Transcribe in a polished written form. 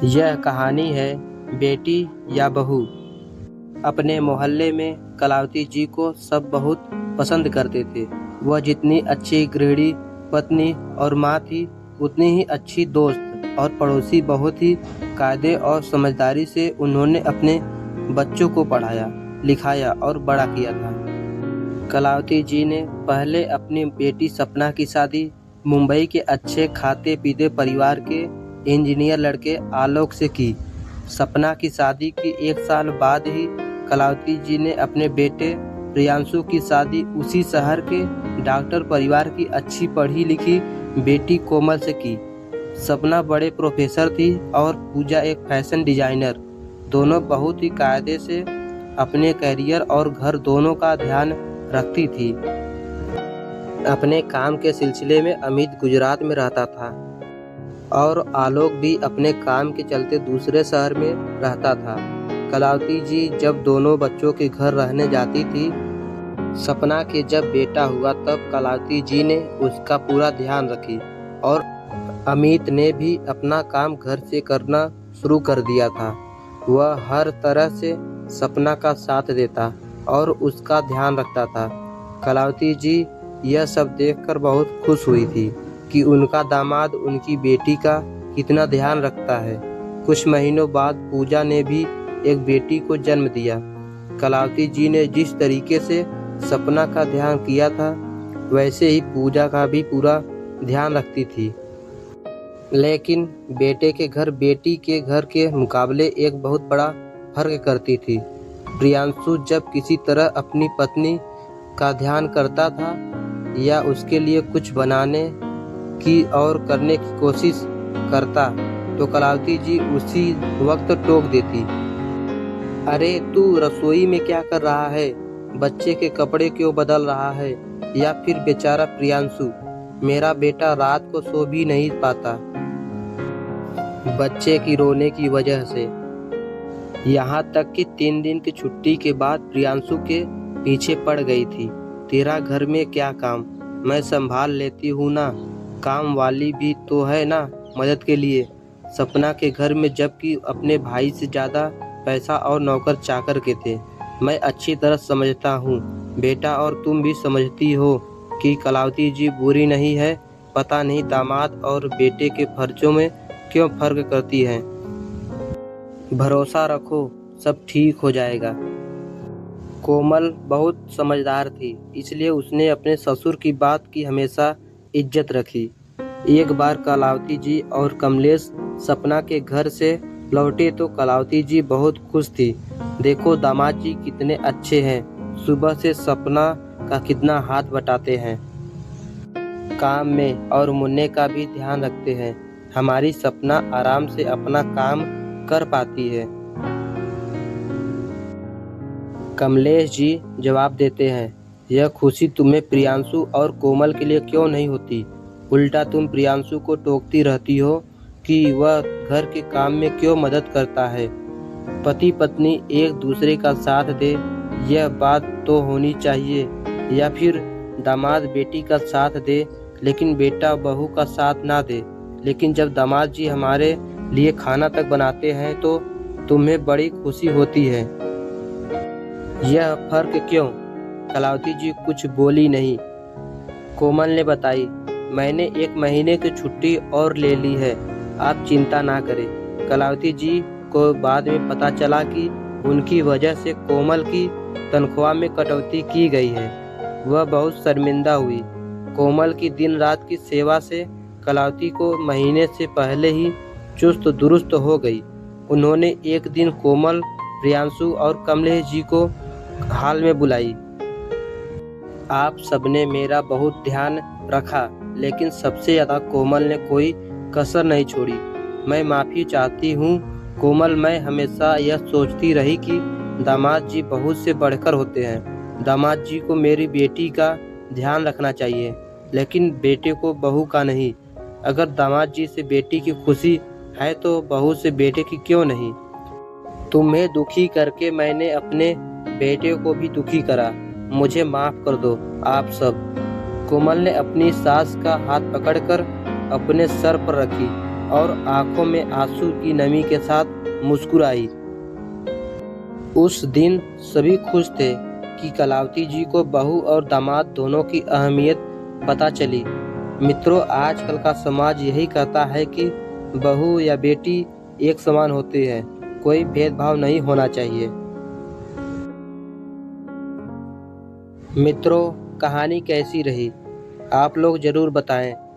यह कहानी है बेटी या बहू। अपने मोहल्ले में कलावती जी को सब बहुत पसंद करते थे। वह जितनी अच्छी गृहिणी, पत्नी और माँ थी, उतनी ही अच्छी दोस्त और पड़ोसी। बहुत ही कायदे और समझदारी से उन्होंने अपने बच्चों को पढ़ाया, लिखाया और बड़ा किया था। कलावती जी ने पहले अपनी बेटी सपना की शादी मुंबई के अच्छे खाते पीते परिवार के इंजीनियर लड़के आलोक से की। सपना की शादी की 1 साल बाद ही कलावती जी ने अपने बेटे प्रियांशु की शादी उसी शहर के डॉक्टर परिवार की अच्छी पढ़ी लिखी बेटी कोमल से की। सपना बड़े प्रोफेसर थी और पूजा एक फैशन डिजाइनर। दोनों बहुत ही कायदे से अपने करियर और घर दोनों का ध्यान रखती थी। अपने काम के सिलसिले में अमित गुजरात में रहता था और आलोक भी अपने काम के चलते दूसरे शहर में रहता था। कलावती जी जब दोनों बच्चों के घर रहने जाती थी, सपना के जब बेटा हुआ तब कलावती जी ने उसका पूरा ध्यान रखी और अमित ने भी अपना काम घर से करना शुरू कर दिया था। वह हर तरह से सपना का साथ देता और उसका ध्यान रखता था। कलावती जी यह सब देखकर बहुत खुश हुई थी कि उनका दामाद उनकी बेटी का कितना ध्यान रखता है। कुछ महीनों बाद पूजा ने भी एक बेटी को जन्म दिया। कलावती जी ने जिस तरीके से सपना का ध्यान किया था, वैसे ही पूजा का भी पूरा ध्यान रखती थी। लेकिन बेटे के घर बेटी के घर के मुकाबले एक बहुत बड़ा फर्क करती थी। प्रियांशु जब किसी तरह अपनी पत्नी का ध्यान करता था या उसके लिए कुछ बनाने की और करने की कोशिश करता, तो कलावती जी उसी वक्त टोक देती। अरे तू रसोई में क्या कर रहा है? बच्चे के कपड़े क्यों बदल रहा है? या फिर बेचारा प्रियांशु, मेरा बेटा रात को सो भी नहीं पाता बच्चे की रोने की वजह से। यहाँ तक कि 3 दिन की छुट्टी के बाद प्रियांशु के पीछे पड़ गई थी। तेरा घर में क्या काम, मैं संभाल लेती हूँ ना, काम वाली भी तो है ना मदद के लिए। सपना के घर में जबकि अपने भाई से ज़्यादा पैसा और नौकर चाकर के थे। मैं अच्छी तरह समझता हूँ बेटा, और तुम भी समझती हो कि कलावती जी बुरी नहीं है। पता नहीं दामाद और बेटे के फर्जों में क्यों फर्क करती है। भरोसा रखो, सब ठीक हो जाएगा। कोमल बहुत समझदार थी, इसलिए उसने अपने ससुर की बात की हमेशा इज्जत रखी। एक बार कलावती जी और कमलेश सपना के घर से लौटे तो कलावती जी बहुत खुश थी। देखो दामाद जी कितने अच्छे हैं, सुबह से सपना का कितना हाथ बटाते हैं, काम में और मुन्ने का भी ध्यान रखते हैं। हमारी सपना आराम से अपना काम कर पाती है। कमलेश जी जवाब देते हैं, यह खुशी तुम्हें प्रियांशु और कोमल के लिए क्यों नहीं होती? उल्टा तुम प्रियांशु को टोकती रहती हो कि वह घर के काम में क्यों मदद करता है। पति पत्नी एक दूसरे का साथ दे, यह बात तो होनी चाहिए। या फिर दामाद बेटी का साथ दे लेकिन बेटा बहू का साथ ना दे। लेकिन जब दामाद जी हमारे लिए खाना तक बनाते हैं तो तुम्हें बड़ी खुशी होती है। यह फर्क क्यों? कलावती जी कुछ बोली नहीं। कोमल ने बताई, मैंने 1 महीने की छुट्टी और ले ली है, आप चिंता ना करें। कलावती जी को बाद में पता चला कि उनकी वजह से कोमल की तनख्वाह में कटौती की गई है। वह बहुत शर्मिंदा हुई। कोमल की दिन रात की सेवा से कलावती को महीने से पहले ही चुस्त दुरुस्त हो गई। उन्होंने एक दिन कोमल, प्रियांशु और कमलेश जी को हाल में बुलाई। आप सबने मेरा बहुत ध्यान रखा, लेकिन सबसे ज़्यादा कोमल ने कोई कसर नहीं छोड़ी। मैं माफ़ी चाहती हूँ कोमल। मैं हमेशा यह सोचती रही कि दामाद जी बहू से बढ़कर होते हैं। दामाद जी को मेरी बेटी का ध्यान रखना चाहिए, लेकिन बेटे को बहू का नहीं। अगर दामाद जी से बेटी की खुशी है तो बहू से बेटे की क्यों नहीं? तुम्हें दुखी करके मैंने अपने बेटे को भी दुखी करा। मुझे माफ़ कर दो आप सब। कोमल ने अपनी सास का हाथ पकड़कर अपने सर पर रखी और आंखों में आंसू की नमी के साथ मुस्कुराई। उस दिन सभी खुश थे कि कलावती जी को बहू और दामाद दोनों की अहमियत पता चली। मित्रों, आजकल का समाज यही कहता है कि बहू या बेटी एक समान होती है, कोई भेदभाव नहीं होना चाहिए। मित्रों, कहानी कैसी रही आप लोग ज़रूर बताएं।